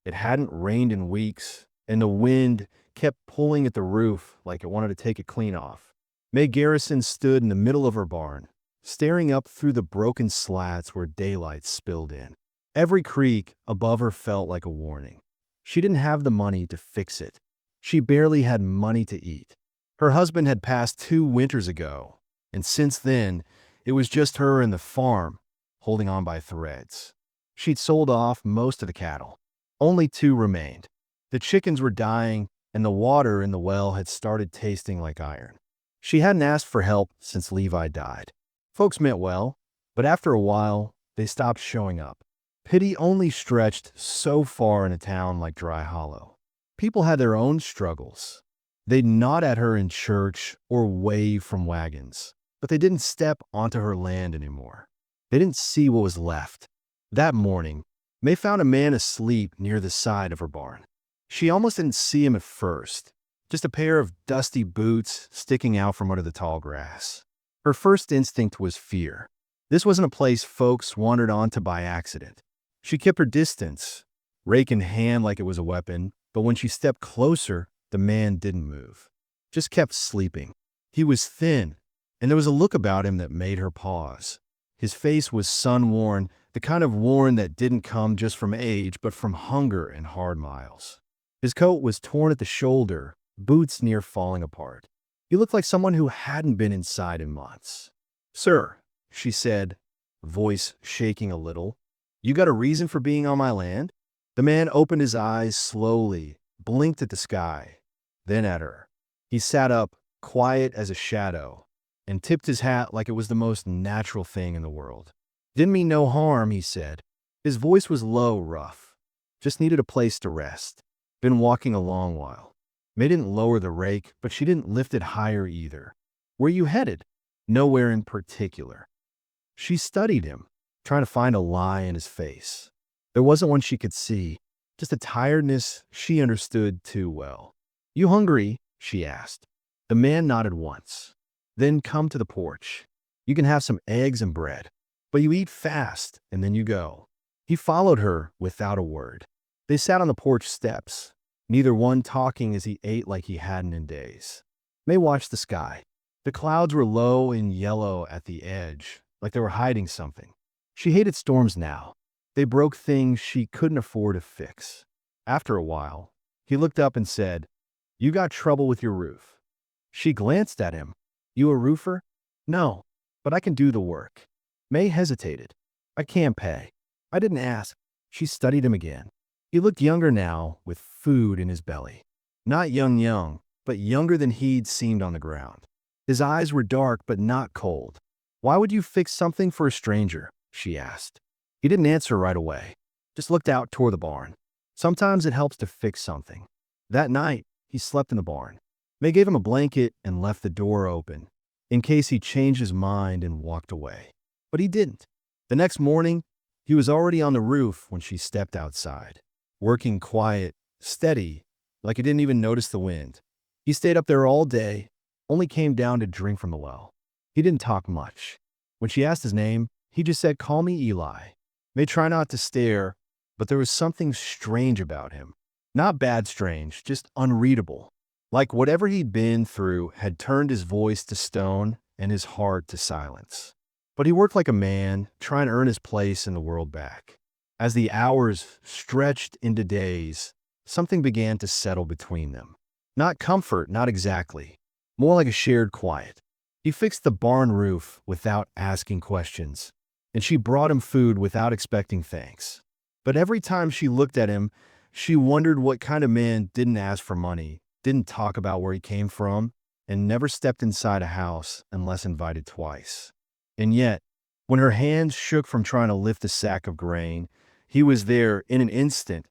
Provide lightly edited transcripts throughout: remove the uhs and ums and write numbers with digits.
It hadn't rained in weeks, and the wind kept pulling at the roof like it wanted to take it clean off. May Garrison stood in the middle of her barn, staring up through the broken slats where daylight spilled in. Every creak above her felt like a warning. She didn't have the money to fix it. She barely had money to eat. Her husband had passed 2 winters ago, and since then, it was just her and the farm, holding on by threads. She'd sold off most of the cattle. Only 2 remained. The chickens were dying, and the water in the well had started tasting like iron. She hadn't asked for help since Levi died. Folks meant well, but after a while, they stopped showing up. Pity only stretched so far in a town like Dry Hollow. People had their own struggles. They'd nod at her in church or wave from wagons, but they didn't step onto her land anymore. They didn't see what was left. That morning, May found a man asleep near the side of her barn. She almost didn't see him at first, just a pair of dusty boots sticking out from under the tall grass. Her first instinct was fear. This wasn't a place folks wandered onto by accident. She kept her distance, rake in hand like it was a weapon, but when she stepped closer, the man didn't move, just kept sleeping. He was thin, and there was a look about him that made her pause. His face was sun-worn, the kind of worn that didn't come just from age, but from hunger and hard miles. His coat was torn at the shoulder, boots near falling apart. He looked like someone who hadn't been inside in months. "Sir," she said, voice shaking a little, "you got a reason for being on my land?" The man opened his eyes slowly, blinked at the sky, then at her. He sat up, quiet as a shadow, and tipped his hat like it was the most natural thing in the world. "Didn't mean no harm," he said. His voice was low, rough. "Just needed a place to rest. Been walking a long while." May didn't lower the rake, but she didn't lift it higher either. "Where you headed?" "Nowhere in particular." She studied him, trying to find a lie in his face. There wasn't one she could see, just a tiredness she understood too well. "You hungry?" she asked. The man nodded once. "Then come to the porch. You can have some eggs and bread, but you eat fast and then you go." He followed her without a word. They sat on the porch steps, neither one talking as he ate like he hadn't in days. May watched the sky. The clouds were low and yellow at the edge, like they were hiding something. She hated storms now. They broke things she couldn't afford to fix. After a while, he looked up and said, "You got trouble with your roof." She glanced at him. "You a roofer?" "No, but I can do the work." May hesitated. "I can't pay." "I didn't ask." She studied him again. He looked younger now, with food in his belly. Not young, but younger than he'd seemed on the ground. His eyes were dark but not cold. "Why would you fix something for a stranger?" she asked. He didn't answer right away, just looked out toward the barn. Sometimes it helps to fix something. That night, he slept in the barn. May gave him a blanket and left the door open, in case he changed his mind and walked away. But he didn't. The next morning, he was already on the roof when she stepped outside, working quiet, steady, like he didn't even notice the wind. He stayed up there all day, only came down to drink from the well. He didn't talk much. When she asked his name, he just said, "Call me Eli." May try not to stare, but there was something strange about him. Not bad strange, just unreadable. Like whatever he'd been through had turned his voice to stone and his heart to silence. But he worked like a man, trying to earn his place in the world back. As the hours stretched into days, something began to settle between them. Not comfort, not exactly. More like a shared quiet. He fixed the barn roof without asking questions, and she brought him food without expecting thanks. But every time she looked at him, she wondered what kind of man didn't ask for money, didn't talk about where he came from, and never stepped inside a house unless invited twice. And yet, when her hands shook from trying to lift a sack of grain, he was there in an instant,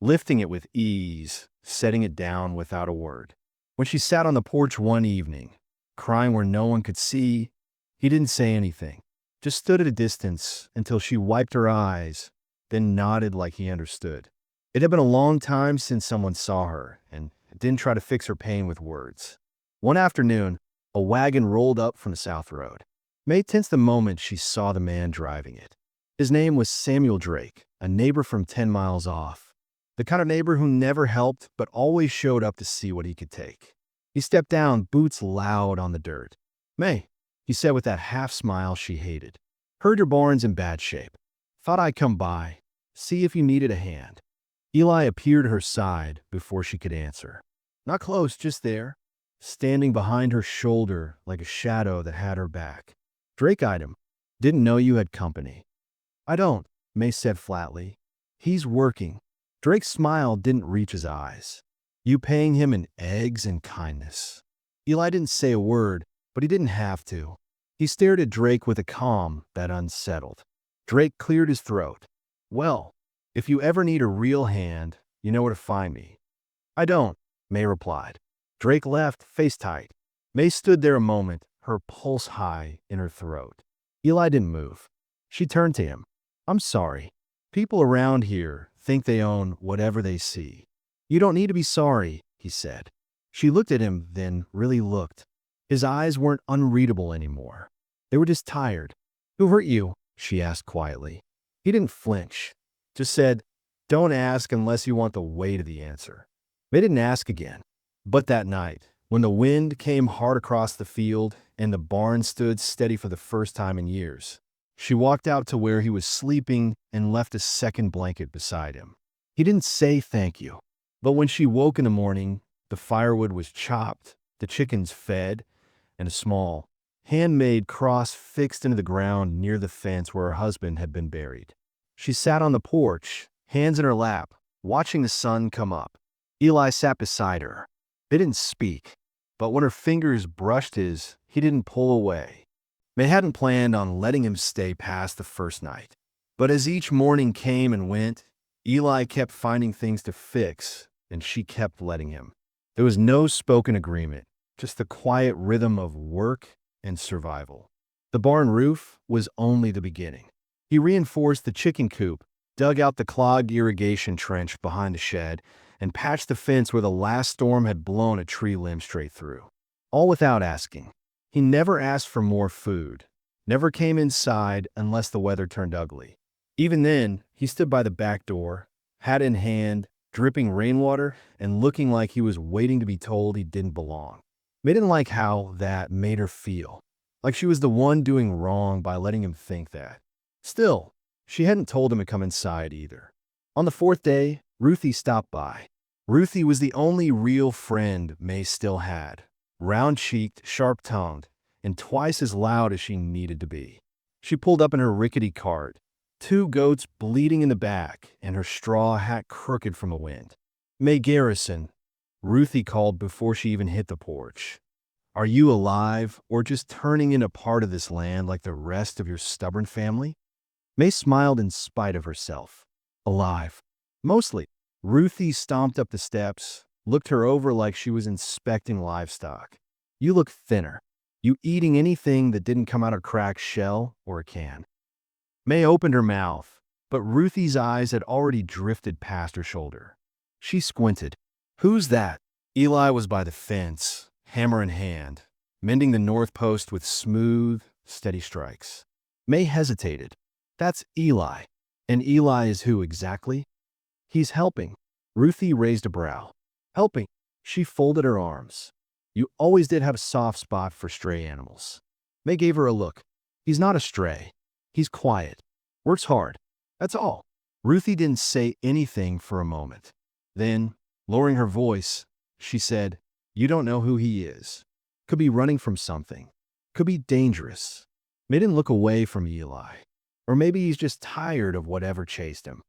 lifting it with ease, setting it down without a word. When she sat on the porch one evening, crying where no one could see, he didn't say anything, just stood at a distance until she wiped her eyes, then nodded like he understood. It had been a long time since someone saw her, and didn't try to fix her pain with words. One afternoon, a wagon rolled up from the South Road. May tensed the moment she saw the man driving it. His name was Samuel Drake, a neighbor from 10 miles off. The kind of neighbor who never helped but always showed up to see what he could take. He stepped down, boots loud on the dirt. "May," he said with that half-smile she hated. "Heard your barn's in bad shape. Thought I'd come by, see if you needed a hand." Eli appeared at her side before she could answer. Not close, just there, standing behind her shoulder like a shadow that had her back. "Drake eyed him. Didn't know you had company." "I don't," May said flatly. "He's working." Drake's smile didn't reach his eyes. "You paying him in eggs and kindness." Eli didn't say a word, but he didn't have to. He stared at Drake with a calm that unsettled. Drake cleared his throat. "Well, if you ever need a real hand, you know where to find me." "I don't," May replied. Drake left, face tight. May stood there a moment, her pulse high in her throat. Eli didn't move. She turned to him. "I'm sorry. People around here think they own whatever they see." "You don't need to be sorry," he said. She looked at him, then really looked. His eyes weren't unreadable anymore. They were just tired. "Who hurt you?" she asked quietly. He didn't flinch. Just said, "Don't ask unless you want the weight of the answer." They didn't ask again. But that night, when the wind came hard across the field and the barn stood steady for the first time in years, she walked out to where he was sleeping and left a second blanket beside him. He didn't say thank you, but when she woke in the morning, the firewood was chopped, the chickens fed, and a small, handmade cross fixed into the ground near the fence where her husband had been buried. She sat on the porch, hands in her lap, watching the sun come up. Eli sat beside her. They didn't speak, but when her fingers brushed his, he didn't pull away. They hadn't planned on letting him stay past the first night. But as each morning came and went, Eli kept finding things to fix, and she kept letting him. There was no spoken agreement, just the quiet rhythm of work and survival. The barn roof was only the beginning. He reinforced the chicken coop, dug out the clogged irrigation trench behind the shed, and patched the fence where the last storm had blown a tree limb straight through. All without asking. He never asked for more food, never came inside unless the weather turned ugly. Even then, he stood by the back door, hat in hand, dripping rainwater, and looking like he was waiting to be told he didn't belong. May didn't like how that made her feel, like she was the one doing wrong by letting him think that. Still, she hadn't told him to come inside either. On the fourth day, Ruthie stopped by. Ruthie was the only real friend May still had. Round-cheeked, sharp-tongued, and twice as loud as she needed to be. She pulled up in her rickety cart, 2 goats bleeding in the back, and her straw hat crooked from the wind. "May Garrison," Ruthie called before she even hit the porch. "Are you alive, or just turning into part of this land like the rest of your stubborn family?" May smiled in spite of herself. "Alive. Mostly." Ruthie stomped up the steps, looked her over like she was inspecting livestock. "You look thinner. You eating anything that didn't come out of a cracked shell or a can?" May opened her mouth, but Ruthie's eyes had already drifted past her shoulder. She squinted. "Who's that?" Eli was by the fence, hammer in hand, mending the north post with smooth, steady strikes. May hesitated. "That's Eli." "And Eli is who exactly?" "He's helping." Ruthie raised a brow. "Helping?" She folded her arms. "You always did have a soft spot for stray animals." May gave her a look. "He's not a stray. He's quiet. Works hard. That's all." Ruthie didn't say anything for a moment. Then, lowering her voice, she said, "You don't know who he is. Could be running from something. Could be dangerous." May didn't look away from Eli. Or maybe he's just tired of whatever chased him.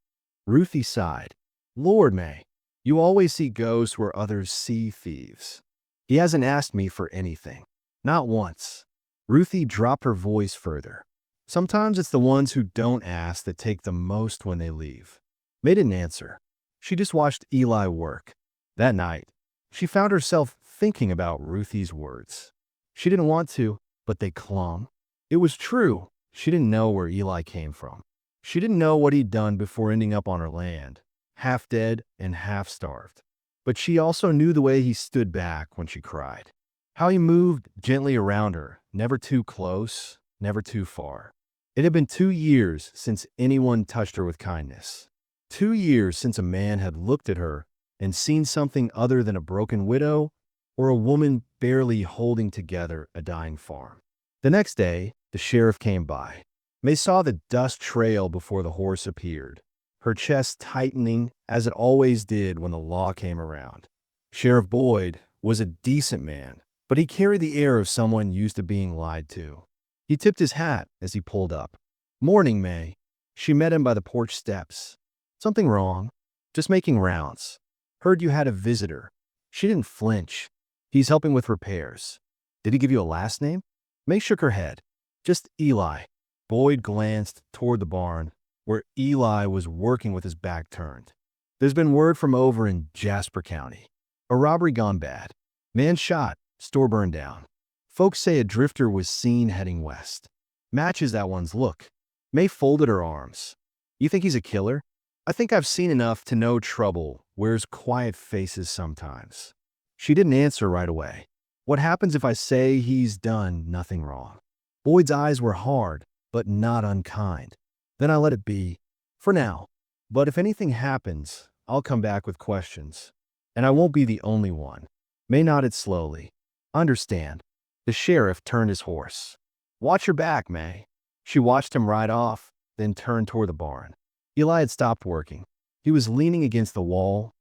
Ruthie sighed. "Lord, May, you always see ghosts where others see thieves. He hasn't asked me for anything. Not once." Ruthie dropped her voice further. "Sometimes it's the ones who don't ask that take the most when they leave." May didn't answer. She just watched Eli work. That night, she found herself thinking about Ruthie's words. She didn't want to, but they clung. It was true. She didn't know where Eli came from. She didn't know what he'd done before ending up on her land, half dead and half starved. But she also knew the way he stood back when she cried. How he moved gently around her, never too close, never too far. It had been 2 years since anyone touched her with kindness. 2 years since a man had looked at her and seen something other than a broken widow or a woman barely holding together a dying farm. The next day, the sheriff came by. May saw the dust trail before the horse appeared, her chest tightening as it always did when the law came around. Sheriff Boyd was a decent man, but he carried the air of someone used to being lied to. He tipped his hat as he pulled up. "Morning, May." She met him by the porch steps. "Something wrong?" "Just making rounds. Heard you had a visitor." She didn't flinch. "He's helping with repairs." "Did he give you a last name?" May shook her head. "Just Eli." Boyd glanced toward the barn, where Eli was working with his back turned. "There's been word from over in Jasper County. A robbery gone bad. Man shot, store burned down. Folks say a drifter was seen heading west. Matches that one's look." May folded her arms. "You think he's a killer?" "I think I've seen enough to know trouble wears quiet faces sometimes." She didn't answer right away. "What happens if I say he's done nothing wrong?" Boyd's eyes were hard, but not unkind. "Then I let it be. For now. But if anything happens, I'll come back with questions. And I won't be the only one." May nodded slowly. "Understand." The sheriff turned his horse. "Watch your back, May." She watched him ride off, then turned toward the barn. Eli had stopped working. He was leaning against the wall,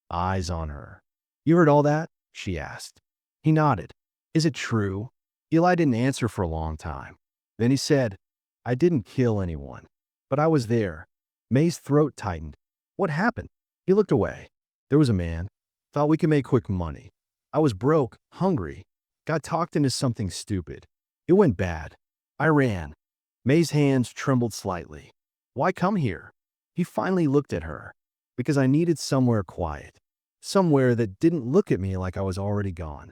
eyes on her. "You heard all that?" she asked. He nodded. "Is it true?" Eli didn't answer for a long time. Then he said, "I didn't kill anyone, but I was there." May's throat tightened. "What happened?" He looked away. "There was a man. Thought we could make quick money. I was broke, hungry. Got talked into something stupid. It went bad. I ran." May's hands trembled slightly. "Why come here?" He finally looked at her. "Because I needed somewhere quiet. Somewhere that didn't look at me like I was already gone."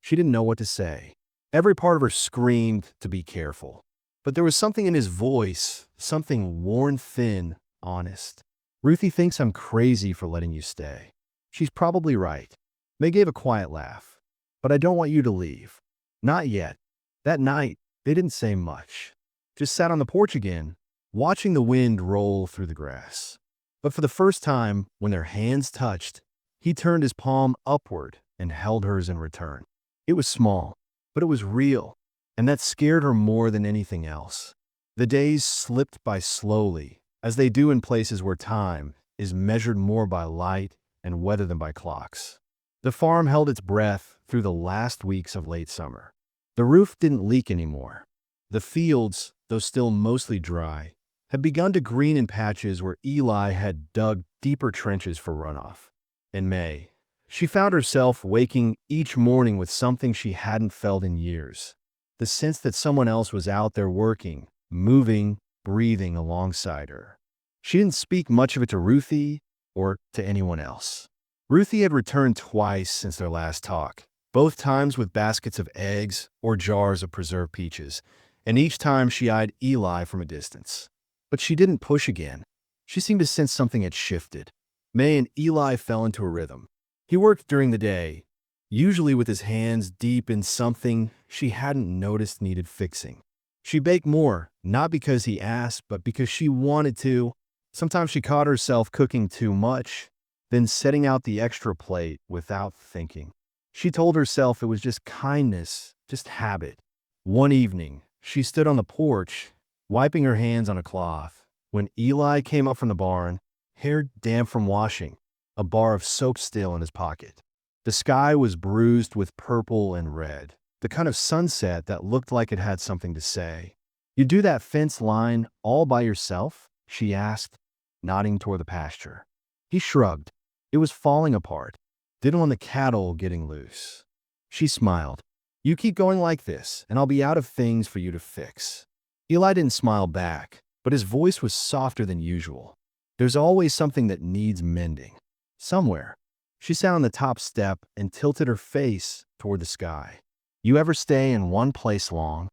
She didn't know what to say. Every part of her screamed to be careful. But there was something in his voice, something worn thin, honest. "Ruthie thinks I'm crazy for letting you stay. She's probably right." May gave a quiet laugh. "But I don't want you to leave. Not yet." That night, they didn't say much. Just sat on the porch again, watching the wind roll through the grass. But for the first time, when their hands touched, he turned his palm upward and held hers in return. It was small, but it was real, and that scared her more than anything else. The days slipped by slowly, as they do in places where time is measured more by light and weather than by clocks. The farm held its breath through the last weeks of late summer. The roof didn't leak anymore. The fields, though still mostly dry, had begun to green in patches where Eli had dug deeper trenches for runoff. In May, she found herself waking each morning with something she hadn't felt in years. The sense that someone else was out there working, moving, breathing alongside her. She didn't speak much of it to Ruthie or to anyone else. Ruthie had returned twice since their last talk, both times with baskets of eggs or jars of preserved peaches, and each time she eyed Eli from a distance. But she didn't push again. She seemed to sense something had shifted. May and Eli fell into a rhythm. He worked during the day, usually with his hands deep in something she hadn't noticed needed fixing. She baked more, not because he asked, but because she wanted to. Sometimes she caught herself cooking too much, then setting out the extra plate without thinking. She told herself it was just kindness, just habit. One evening, she stood on the porch, wiping her hands on a cloth, when Eli came up from the barn, hair damp from washing, a bar of soap still in his pocket. The sky was bruised with purple and red, the kind of sunset that looked like it had something to say. "You do that fence line all by yourself?" she asked, nodding toward the pasture. He shrugged. It was falling apart. Didn't want the cattle getting loose. She smiled. "You keep going like this, and I'll be out of things for you to fix." Eli didn't smile back, but his voice was softer than usual. "There's always something that needs mending. Somewhere." She sat on the top step and tilted her face toward the sky. "You ever stay in one place long?"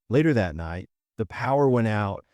Later that night, the power went out,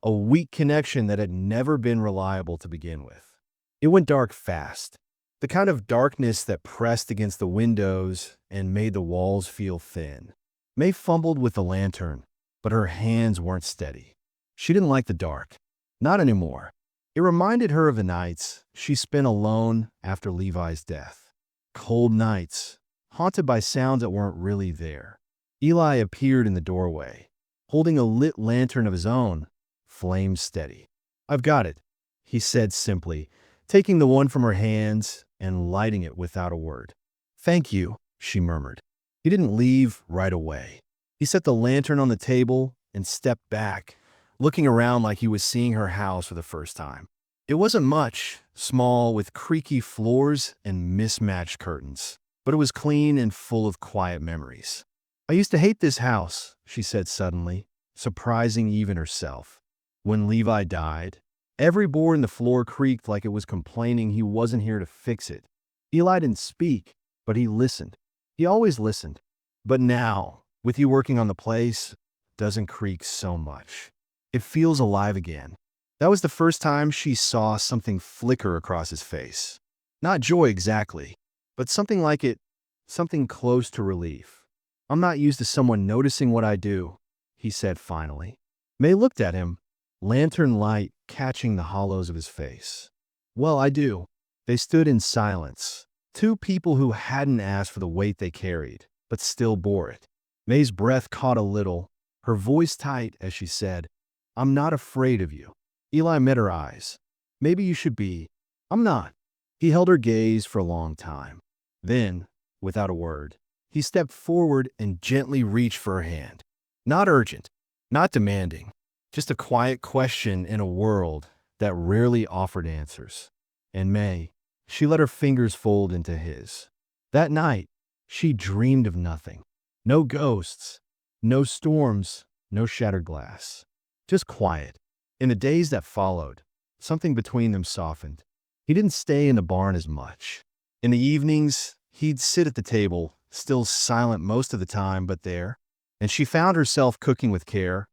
a weak connection that had never been reliable to begin with. It went dark fast, the kind of darkness that pressed against the windows and made the walls feel thin. May fumbled with the lantern, but her hands weren't steady. She didn't like the dark. Not anymore. It reminded her of the nights she spent alone after Levi's death. Cold nights, haunted by sounds that weren't really there. Eli appeared in the doorway, holding a lit lantern of his own, flame steady. "I've got it," he said simply, taking the one from her hands and lighting it without a word. "Thank you," she murmured. He didn't leave right away. He set the lantern on the table and stepped back, looking around like he was seeing her house for the first time. It wasn't much, small, with creaky floors and mismatched curtains, but it was clean and full of quiet memories. "I used to hate this house," she said suddenly, surprising even herself. When Levi died, every board in the floor creaked like it was complaining he wasn't here to fix it. Eli didn't speak, but he listened. He always listened. But now, with you working on the place, it doesn't creak so much. It feels alive again. That was the first time she saw something flicker across his face. Not joy exactly, but something like it, something close to relief. "I'm not used to someone noticing what I do," he said finally. May looked at him, lantern light catching the hollows of his face. "Well, I do." They stood in silence, two people who hadn't asked for the weight they carried, but still bore it. May's breath caught a little, her voice tight as she said, "I'm not afraid of you." Eli met her eyes. "Maybe you should be." "I'm not." He held her gaze for a long time. Then, without a word, he stepped forward and gently reached for her hand. Not urgent, not demanding, just a quiet question in a world that rarely offered answers. And May, she let her fingers fold into his. That night, she dreamed of nothing. No ghosts, no storms, no shattered glass. Just quiet. In the days that followed, something between them softened. He didn't stay in the barn as much. In the evenings, he'd sit at the table, still silent most of the time, but there. And she found herself cooking with care,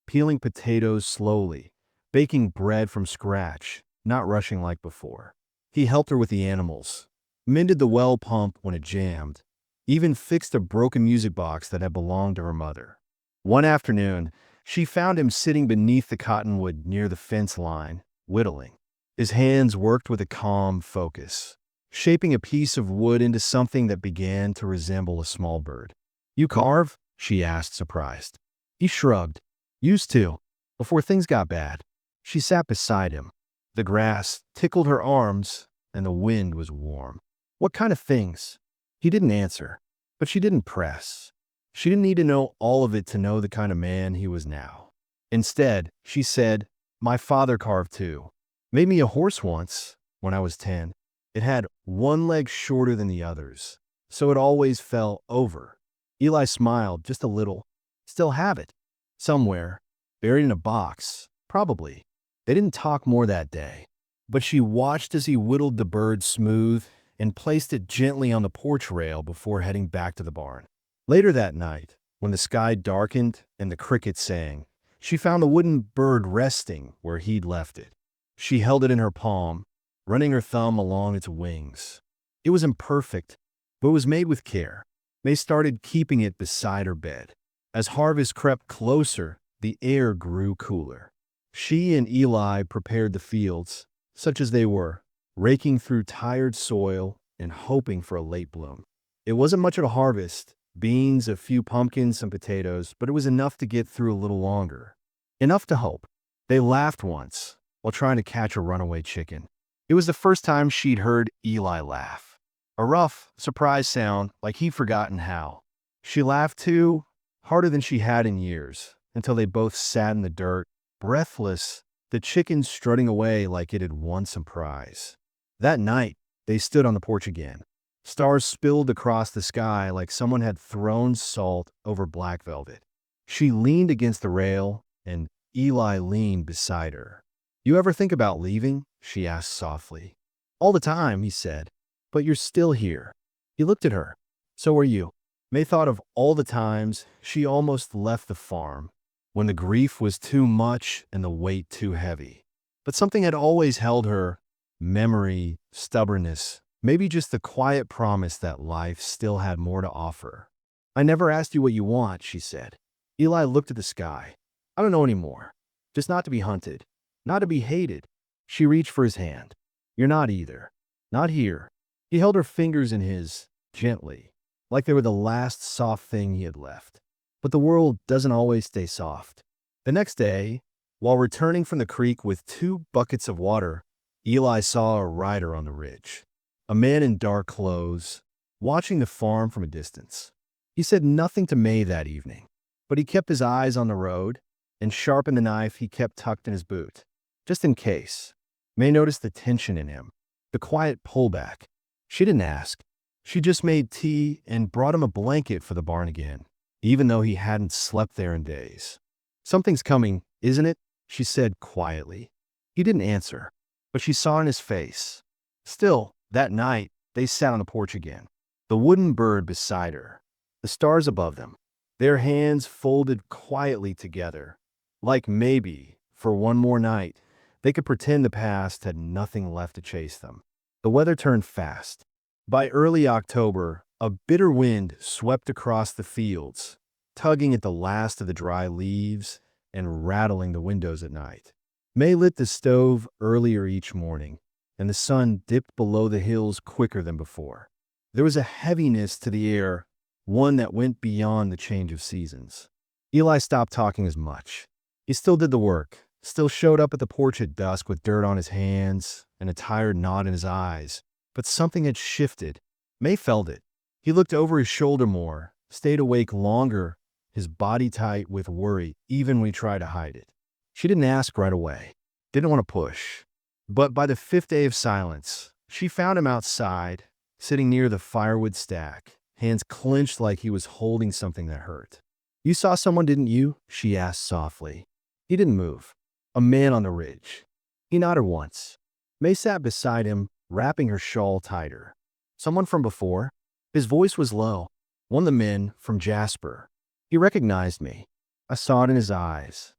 peeling potatoes slowly, baking bread from scratch, not rushing like before. He helped her with the animals, mended the well pump when it jammed, even fixed a broken music box that had belonged to her mother. One afternoon, she found him sitting beneath the cottonwood near the fence line, whittling. His hands worked with a calm focus, shaping a piece of wood into something that began to resemble a small bird. "You carve?" she asked, surprised. He shrugged. "Used to, before things got bad." She sat beside him. The grass tickled her arms, and the wind was warm. "What kind of things?" He didn't answer, but she didn't press. She didn't need to know all of it to know the kind of man he was now. Instead, she said, "My father carved too. Made me a horse once, when I was 10. It had one leg shorter than the others, so it always fell over." Eli smiled just a little. "Still have it. Somewhere. Buried in a box. Probably." They didn't talk more that day, but she watched as he whittled the bird smooth and placed it gently on the porch rail before heading back to the barn. Later that night, when the sky darkened and the crickets sang, she found the wooden bird resting where he'd left it. She held it in her palm, running her thumb along its wings. It was imperfect, but it was made with care. May started keeping it beside her bed. As harvest crept closer, the air grew cooler. She and Eli prepared the fields, such as they were, raking through tired soil and hoping for a late bloom. It wasn't much of a harvest, beans, a few pumpkins, and potatoes, but it was enough to get through a little longer. Enough to hope. They laughed once, while trying to catch a runaway chicken. It was the first time she'd heard Eli laugh. A rough, surprised sound, like he'd forgotten how. She laughed too, harder than she had in years, until they both sat in the dirt, breathless, the chicken strutting away like it had won some prize. That night, they stood on the porch again. Stars spilled across the sky like someone had thrown salt over black velvet. She leaned against the rail, and Eli leaned beside her. "You ever think about leaving?" she asked softly. "All the time," he said. "But you're still here." He looked at her. "So are you." May thought of all the times she almost left the farm, when the grief was too much and the weight too heavy. But something had always held her, memory, stubbornness, maybe just the quiet promise that life still had more to offer. "I never asked you what you want," she said. Eli looked at the sky. "I don't know anymore. Just not to be hunted. Not to be hated. She reached for his hand. You're not either. Not here. He held her fingers in his, gently, like they were the last soft thing he had left. But the world doesn't always stay soft. The next day, while returning from the creek with 2 buckets of water, Eli saw a rider on the ridge, a man in dark clothes, watching the farm from a distance. He said nothing to May that evening, but he kept his eyes on the road and sharpened the knife he kept tucked in his boot, just in case. May noticed the tension in him, the quiet pullback. She didn't ask. She just made tea and brought him a blanket for the barn again, even though he hadn't slept there in days. Something's coming, isn't it? She said quietly. He didn't answer, but she saw in his face. Still, that night, they sat on the porch again, the wooden bird beside her, the stars above them, their hands folded quietly together, like maybe, for one more night, they could pretend the past had nothing left to chase them. The weather turned fast. By early October, a bitter wind swept across the fields, tugging at the last of the dry leaves and rattling the windows at night. May lit the stove earlier each morning, and the sun dipped below the hills quicker than before. There was a heaviness to the air, one that went beyond the change of seasons. Eli stopped talking as much. He still did the work, still showed up at the porch at dusk with dirt on his hands and a tired knot in his eyes. But something had shifted. May felt it. He looked over his shoulder more, stayed awake longer, his body tight with worry, even when he tried to hide it. She didn't ask right away, didn't want to push. But by the 5th day of silence, she found him outside, sitting near the firewood stack, hands clenched like he was holding something that hurt. You saw someone, didn't you? She asked softly. He didn't move. A man on the ridge. He nodded once. May sat beside him, wrapping her shawl tighter. Someone from before? His voice was low. One of the men from Jasper. He recognized me. I saw it in his eyes.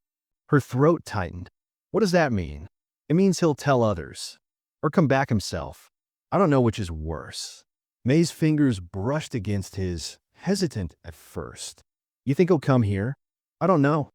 Her throat tightened. What does that mean? It means he'll tell others. Or come back himself. I don't know which is worse. May's fingers brushed against his, hesitant at first. You think he'll come here? I don't know,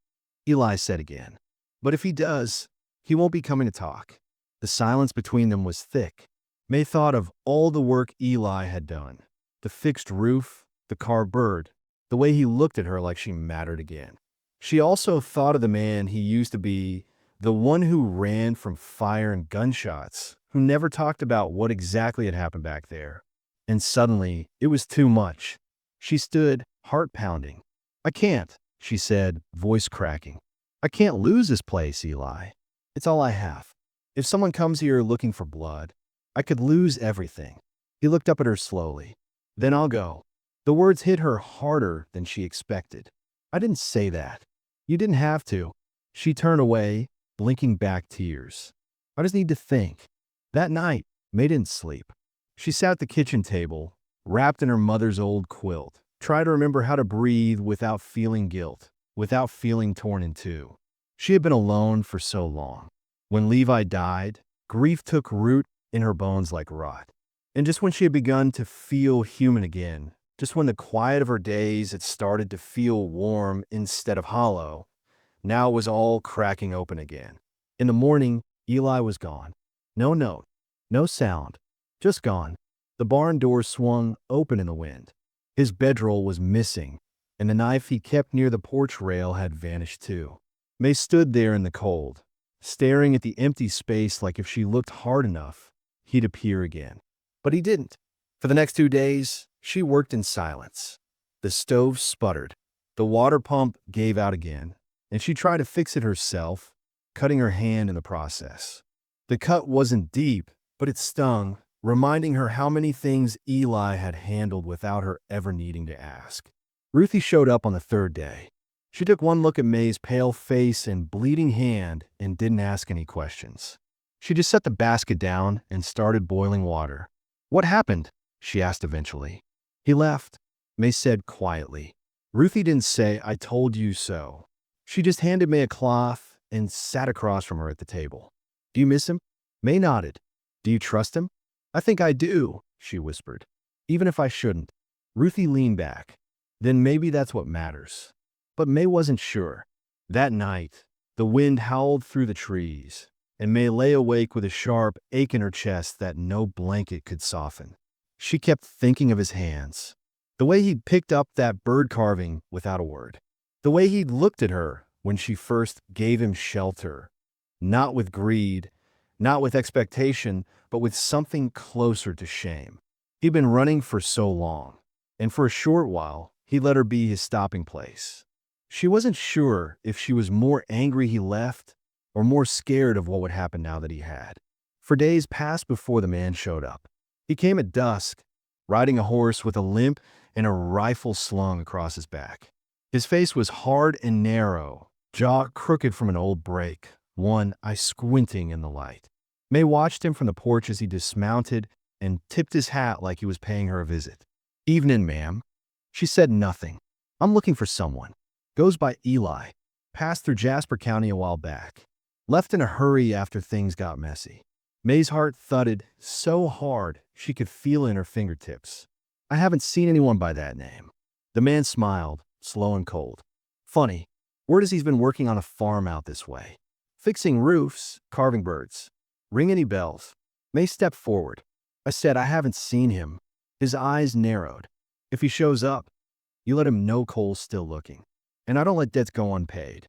Eli said again. But if he does, he won't be coming to talk. The silence between them was thick. May thought of all the work Eli had done. The fixed roof, the carved bird, the way he looked at her like she mattered again. She also thought of the man he used to be, the one who ran from fire and gunshots, who never talked about what exactly had happened back there. And suddenly, it was too much. She stood, heart pounding. I can't, she said, voice cracking. I can't lose this place, Eli. It's all I have. If someone comes here looking for blood, I could lose everything. He looked up at her slowly. Then I'll go. The words hit her harder than she expected. I didn't say that. You didn't have to. She turned away, blinking back tears. I just need to think. That night, May didn't sleep. She sat at the kitchen table, wrapped in her mother's old quilt, tried to remember how to breathe without feeling guilt, without feeling torn in two. She had been alone for so long. When Levi died, grief took root in her bones like rot. And just when she had begun to feel human again, just when the quiet of her days had started to feel warm instead of hollow, now it was all cracking open again. In the morning, Eli was gone. No note, no sound, just gone. The barn door swung open in the wind. His bedroll was missing, and the knife he kept near the porch rail had vanished too. May stood there in the cold, staring at the empty space like if she looked hard enough, he'd appear again. But he didn't. For the next 2 days, she worked in silence. The stove sputtered. The water pump gave out again, and she tried to fix it herself, cutting her hand in the process. The cut wasn't deep, but it stung, reminding her how many things Eli had handled without her ever needing to ask. Ruthie showed up on the 3rd day. She took one look at May's pale face and bleeding hand and didn't ask any questions. She just set the basket down and started boiling water. What happened? She asked eventually. He left, May said quietly. Ruthie didn't say, I told you so. She just handed May a cloth and sat across from her at the table. Do you miss him? May nodded. Do you trust him? I think I do, she whispered. Even if I shouldn't. Ruthie leaned back. Then maybe that's what matters. But May wasn't sure. That night, the wind howled through the trees. and May lay awake with a sharp ache in her chest that no blanket could soften. She kept thinking of his hands, the way he'd picked up that bird carving without a word, the way he'd looked at her when she first gave him shelter, not with greed, not with expectation, but with something closer to shame. He'd been running for so long, and for a short while, he let her be his stopping place. She wasn't sure if she was more angry he left or more scared of what would happen now that he had. For days passed before the man showed up. He came at dusk, riding a horse with a limp and a rifle slung across his back. His face was hard and narrow, jaw crooked from an old break, one eye squinting in the light. May watched him from the porch as he dismounted and tipped his hat like he was paying her a visit. "Evening, ma'am." She said nothing. "I'm looking for someone. Goes by Eli. Passed through Jasper County a while back. Left in a hurry after things got messy." May's heart thudded so hard she could feel it in her fingertips. "I haven't seen anyone by that name." The man smiled, slow and cold. "Funny. Word is he's been working on a farm out this way. Fixing roofs, carving birds. Ring any bells?" May stepped forward. "I said I haven't seen him." His eyes narrowed. "If he shows up, you let him know Cole's still looking. And I don't let debts go unpaid."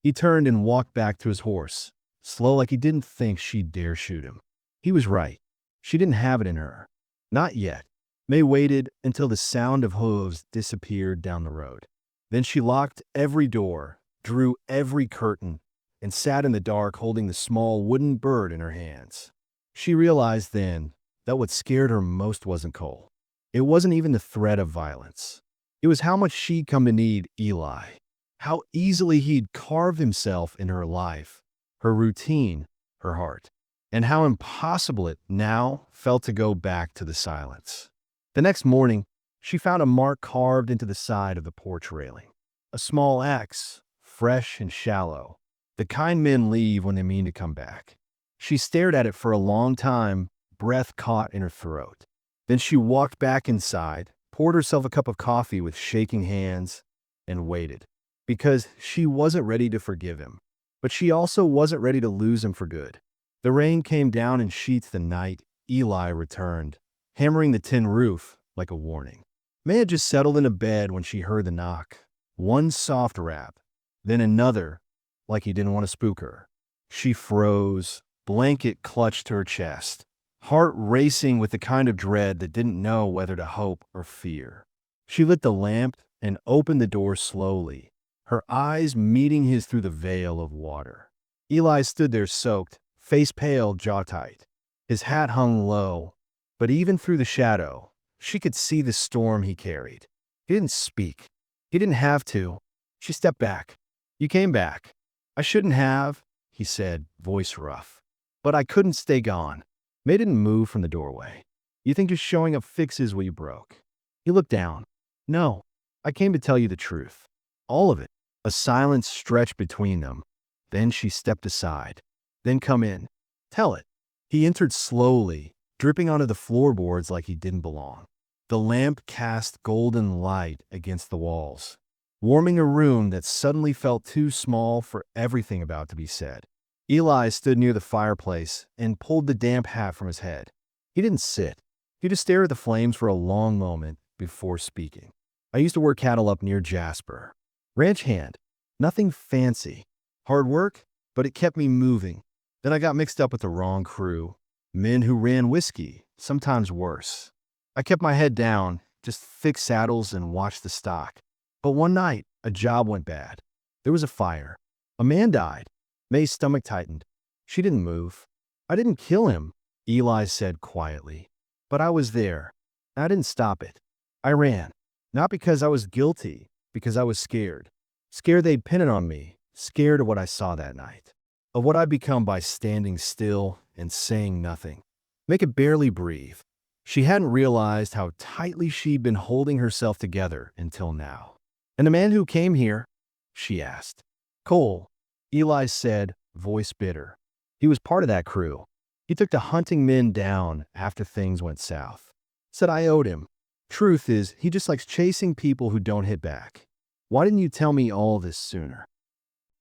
He turned and walked back to his horse, slow like he didn't think she'd dare shoot him. He was right. She didn't have it in her. Not yet. May waited until the sound of hooves disappeared down the road. Then she locked every door, drew every curtain, and sat in the dark holding the small wooden bird in her hands. She realized then that what scared her most wasn't Cole. It wasn't even the threat of violence. It was how much she'd come to need Eli. How easily he'd carve himself in her life, her routine, her heart. And how impossible it now felt to go back to the silence. The next morning, she found a mark carved into the side of the porch railing. A small X, fresh and shallow, the kind men leave when they mean to come back. She stared at it for a long time, breath caught in her throat. Then she walked back inside, poured herself a cup of coffee with shaking hands, and waited. Because she wasn't ready to forgive him. But she also wasn't ready to lose him for good. The rain came down in sheets the night Eli returned, hammering the tin roof like a warning. May had just settled into bed when she heard the knock. One soft rap, then another, like he didn't want to spook her. She froze, blanket clutched to her chest, heart racing with the kind of dread that didn't know whether to hope or fear. She lit the lamp and opened the door slowly, her eyes meeting his through the veil of water. Eli stood there soaked, face pale, jaw tight. His hat hung low, but even through the shadow, she could see the storm he carried. He didn't speak. He didn't have to. She stepped back. "You came back." "I shouldn't have," he said, voice rough. "But I couldn't stay gone." May didn't move from the doorway. "You think just showing up fixes what you broke?" He looked down. "No, I came to tell you the truth. All of it." A silence stretched between them. Then she stepped aside. "Then come in. Tell it." He entered slowly, dripping onto the floorboards like he didn't belong. The lamp cast golden light against the walls, warming a room that suddenly felt too small for everything about to be said. Eli stood near the fireplace and pulled the damp hat from his head. He didn't sit. He just stared at the flames for a long moment before speaking. "I used to work cattle up near Jasper. Ranch hand. Nothing fancy. Hard work, but it kept me moving. Then I got mixed up with the wrong crew. Men who ran whiskey, sometimes worse. I kept my head down, just fixed saddles and watched the stock. But one night, a job went bad. There was a fire. A man died." May's stomach tightened. She didn't move. "I didn't kill him," Eli said quietly. "But I was there. I didn't stop it. I ran. Not because I was guilty, because I was scared. Scared they'd pin it on me. Scared of what I saw that night. Of what I'd become by standing still and saying nothing. May could barely breathe. She hadn't realized how tightly she'd been holding herself together until now. "And the man who came here?" she asked. "Cole," Eli said, voice bitter. "He was part of that crew. He took the hunting men down after things went south. Said I owed him. Truth is, he just likes chasing people who don't hit back. Why didn't you tell me all this sooner?"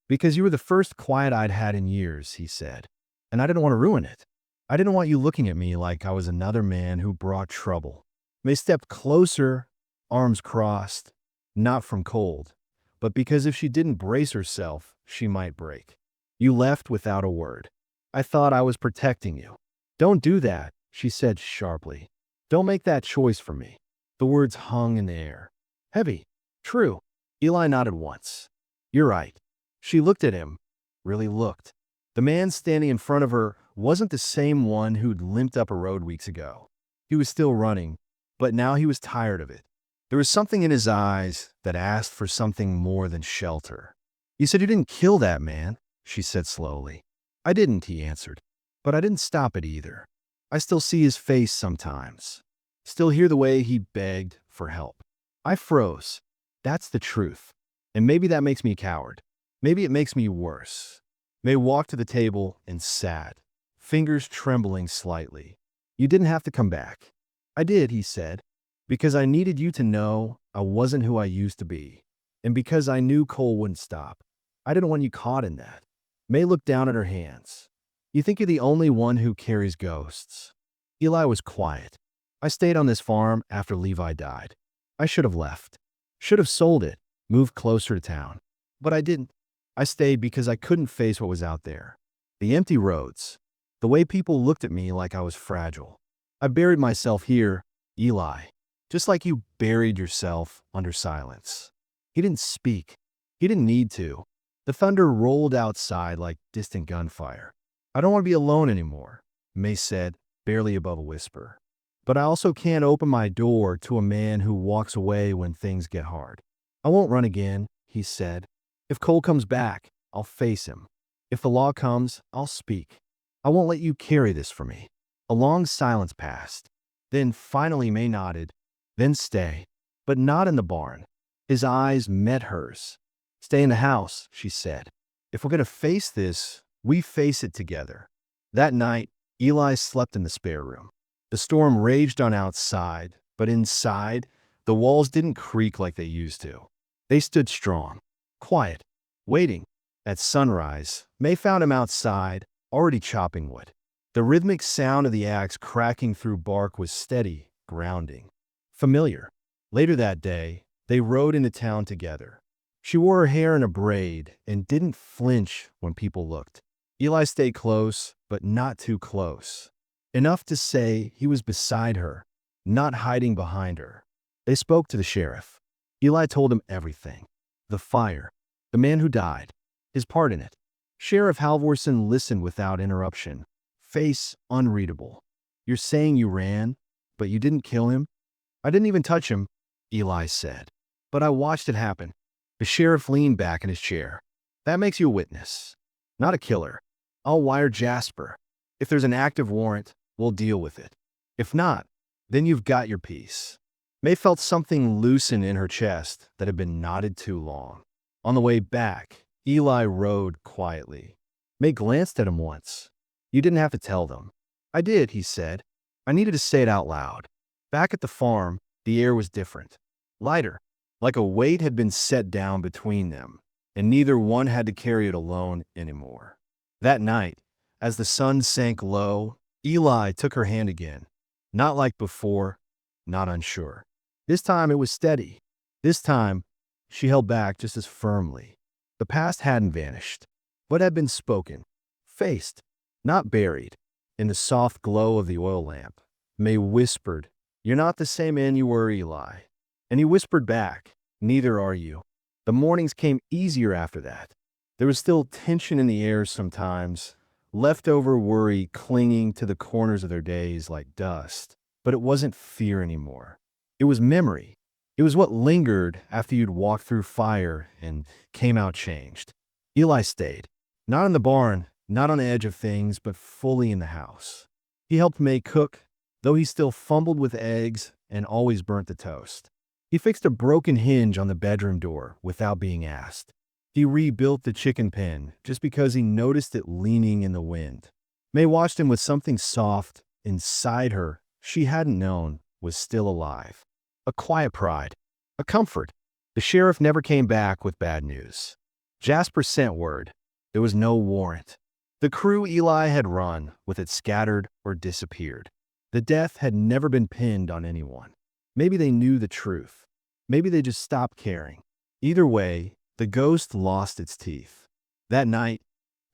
"Because you were the first quiet I'd had in years," he said. and I didn't want to ruin it. I didn't want you looking at me like I was another man who brought trouble. May stepped closer, arms crossed, not from cold, but because if she didn't brace herself, she might break. You left without a word. I thought I was protecting you. Don't do that, she said sharply. Don't make that choice for me. The words hung in the air. Heavy. True. Eli nodded once. You're right. She looked at him. Really looked. The man standing in front of her wasn't the same one who'd limped up a road weeks ago. He was still running, but now he was tired of it. There was something in his eyes that asked for something more than shelter. You said you didn't kill that man, she said slowly. I didn't, he answered. But I didn't stop it either. I still see his face sometimes. Still hear the way he begged for help. I froze. That's the truth. And maybe that makes me a coward. Maybe it makes me worse. May walked to the table and sat, fingers trembling slightly. You didn't have to come back. I did, he said, because I needed you to know I wasn't who I used to be, and because I knew Cole wouldn't stop. I didn't want you caught in that. May looked down at her hands. You think you're the only one who carries ghosts. Eli was quiet. I stayed on this farm after Levi died. I should have left. Should have sold it, moved closer to town. But I didn't. I stayed because I couldn't face what was out there. The empty roads. The way people looked at me like I was fragile. I buried myself here, Eli, just like you buried yourself under silence. He didn't speak. He didn't need to. The thunder rolled outside like distant gunfire. I don't want to be alone anymore, May said, barely above a whisper. But I also can't open my door to a man who walks away when things get hard. I won't run again, he said. If Cole comes back, I'll face him. If the law comes, I'll speak. I won't let you carry this for me. A long silence passed. Then finally May nodded. Then stay. But not in the barn. His eyes met hers. Stay in the house, she said. If we're going to face this, we face it together. That night, Eli slept in the spare room. The storm raged on outside, but inside, the walls didn't creak like they used to. They stood strong, quiet, waiting. At sunrise, May found him outside, already chopping wood. The rhythmic sound of the axe cracking through bark was steady, grounding. Familiar. Later that day, they rode into town together. She wore her hair in a braid and didn't flinch when people looked. Eli stayed close, but not too close. Enough to say he was beside her, not hiding behind her. They spoke to the sheriff. Eli told him everything. The fire, the man who died, his part in it. Sheriff Halvorson listened without interruption, face unreadable. You're saying you ran, but you didn't kill him? I didn't even touch him, Eli said. But I watched it happen. The sheriff leaned back in his chair. That makes you a witness, not a killer. I'll wire Jasper. If there's an active warrant, we'll deal with it. If not, then you've got your piece. May felt something loosen in her chest that had been knotted too long. On the way back, Eli rode quietly. May glanced at him once. You didn't have to tell them. I did, he said. I needed to say it out loud. Back at the farm, the air was different. Lighter, like a weight had been set down between them, and neither one had to carry it alone anymore. That night, as the sun sank low, Eli took her hand again. Not like before, not unsure. This time it was steady. This time, she held back just as firmly. The past hadn't vanished, but had been spoken, faced, not buried. In the soft glow of the oil lamp, May whispered, "You're not the same man you were, Eli." And he whispered back, "Neither are you." The mornings came easier after that. There was still tension in the air sometimes, leftover worry clinging to the corners of their days like dust. But it wasn't fear anymore. It was memory. It was what lingered after you'd walked through fire and came out changed. Eli stayed. Not in the barn, not on the edge of things, but fully in the house. He helped May cook, though he still fumbled with eggs and always burnt the toast. He fixed a broken hinge on the bedroom door without being asked. He rebuilt the chicken pen just because he noticed it leaning in the wind. May watched him with something soft inside her she hadn't known was still alive. A quiet pride, a comfort. The sheriff never came back with bad news. Jasper sent word. There was no warrant. The crew Eli had run with it scattered or disappeared. The death had never been pinned on anyone. Maybe they knew the truth. Maybe they just stopped caring. Either way, the ghost lost its teeth. That night,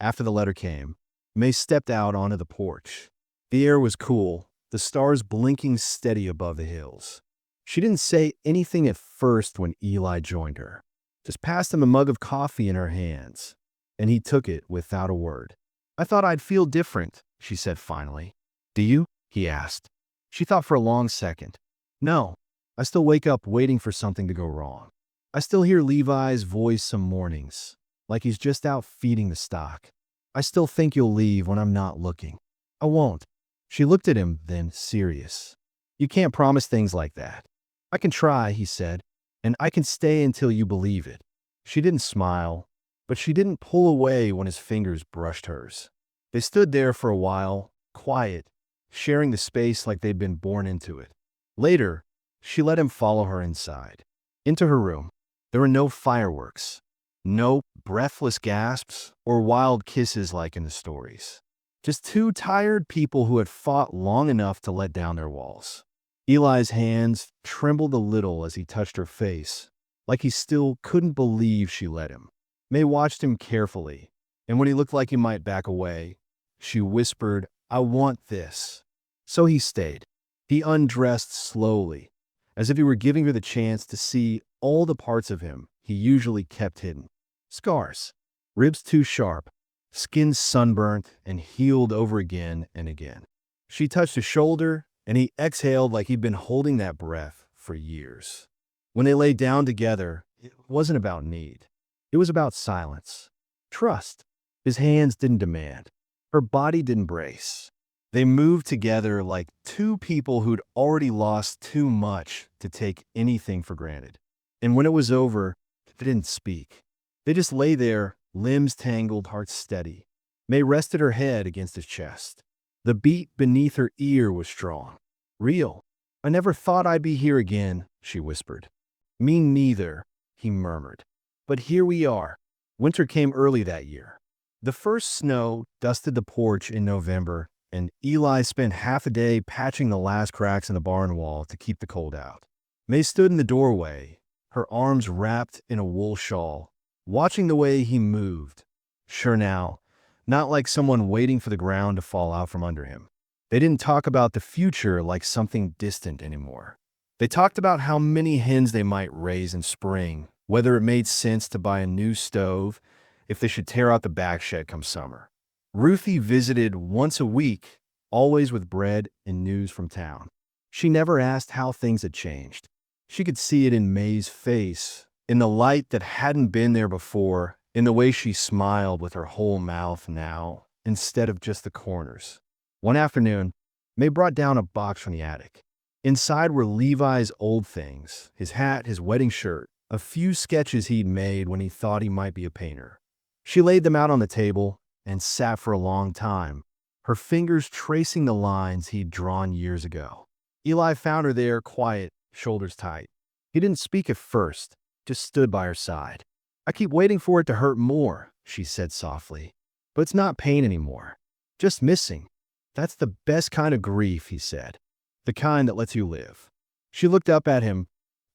after the letter came, May stepped out onto the porch. The air was cool, the stars blinking steady above the hills. She didn't say anything at first when Eli joined her. Just passed him a mug of coffee in her hands, and he took it without a word. "I thought I'd feel different," she said finally. "Do you?" he asked. She thought for a long second. "No, I still wake up waiting for something to go wrong. I still hear Levi's voice some mornings, like he's just out feeding the stock. I still think you'll leave when I'm not looking." "I won't." She looked at him, then serious. "You can't promise things like that." "I can try," he said, "and I can stay until you believe it." She didn't smile, but she didn't pull away when his fingers brushed hers. They stood there for a while, quiet, sharing the space like they'd been born into it. Later, she let him follow her inside. Into her room. There were no fireworks, no breathless gasps or wild kisses like in the stories. Just two tired people who had fought long enough to let down their walls. Eli's hands trembled a little as he touched her face, like he still couldn't believe she let him. May watched him carefully, and when he looked like he might back away, she whispered, "I want this." So he stayed. He undressed slowly, as if he were giving her the chance to see all the parts of him he usually kept hidden. Scars, ribs too sharp, skin sunburnt and healed over again and again. She touched his shoulder, and he exhaled like he'd been holding that breath for years. When they lay down together, it wasn't about need. It was about silence. Trust. His hands didn't demand. Her body didn't brace. They moved together like two people who'd already lost too much to take anything for granted. And when it was over, they didn't speak. They just lay there, limbs tangled, hearts steady. May rested her head against his chest. The beat beneath her ear was strong. "Real. I never thought I'd be here again," she whispered. "Me neither," he murmured. "But here we are." Winter came early that year. The first snow dusted the porch in November, and Eli spent half a day patching the last cracks in the barn wall to keep the cold out. May stood in the doorway, her arms wrapped in a wool shawl, watching the way he moved. Sure now, not like someone waiting for the ground to fall out from under him. They didn't talk about the future like something distant anymore. They talked about how many hens they might raise in spring, whether it made sense to buy a new stove, if they should tear out the back shed come summer. Ruthie visited once a week, always with bread and news from town. She never asked how things had changed. She could see it in May's face, in the light that hadn't been there before, in the way she smiled with her whole mouth now, instead of just the corners. One afternoon, May brought down a box from the attic. Inside were Levi's old things, his hat, his wedding shirt, a few sketches he'd made when he thought he might be a painter. She laid them out on the table and sat for a long time, her fingers tracing the lines he'd drawn years ago. Eli found her there, quiet, shoulders tight. He didn't speak at first, just stood by her side. "I keep waiting for it to hurt more," she said softly. "But it's not pain anymore. Just missing. That's the best kind of grief," he said. "The kind that lets you live." She looked up at him,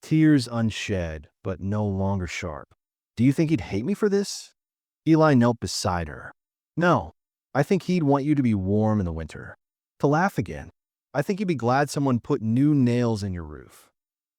tears unshed, but no longer sharp. "Do you think he'd hate me for this?" Eli knelt beside her. "No, I think he'd want you to be warm in the winter. To laugh again. I think he'd be glad someone put new nails in your roof."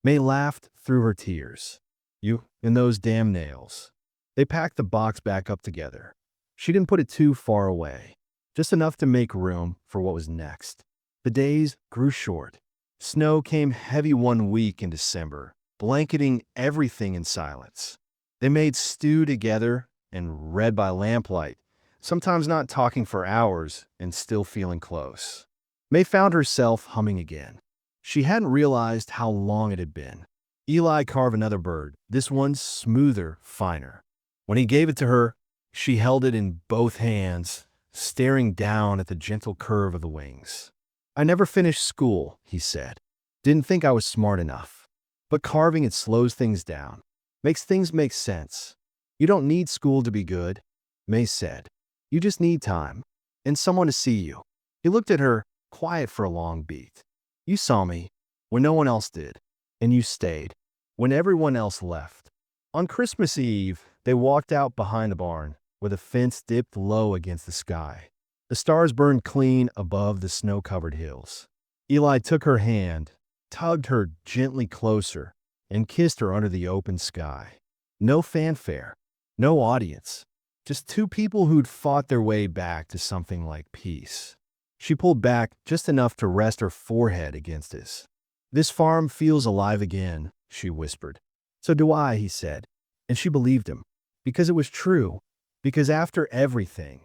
May laughed through her tears. "You and those damn nails." They packed the box back up together. She didn't put it too far away, just enough to make room for what was next. The days grew short. Snow came heavy one week in December, blanketing everything in silence. They made stew together and read by lamplight, sometimes not talking for hours and still feeling close. May found herself humming again. She hadn't realized how long it had been. Eli carved another bird, this one smoother, finer. When he gave it to her, she held it in both hands, staring down at the gentle curve of the wings. "I never finished school," he said. "Didn't think I was smart enough. But carving it slows things down, makes things make sense. You don't need school to be good," May said. You just need time. And someone to see you. He looked at her, quiet for a long beat. You saw me, when no one else did. And you stayed, when everyone else left. On Christmas Eve, they walked out behind the barn, where the fence dipped low against the sky. The stars burned clean above the snow-covered hills. Eli took her hand, tugged her gently closer, and kissed her under the open sky. No fanfare, no audience, just two people who'd fought their way back to something like peace. She pulled back just enough to rest her forehead against his. This farm feels alive again, she whispered. So do I, he said. And she believed him, because it was true, because after everything,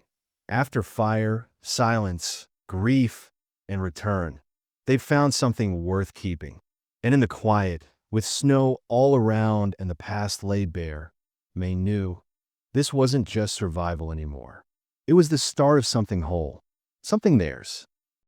after fire, silence, grief, and return, they'd found something worth keeping. And in the quiet, with snow all around and the past laid bare, May knew this wasn't just survival anymore. It was the start of something whole, something theirs.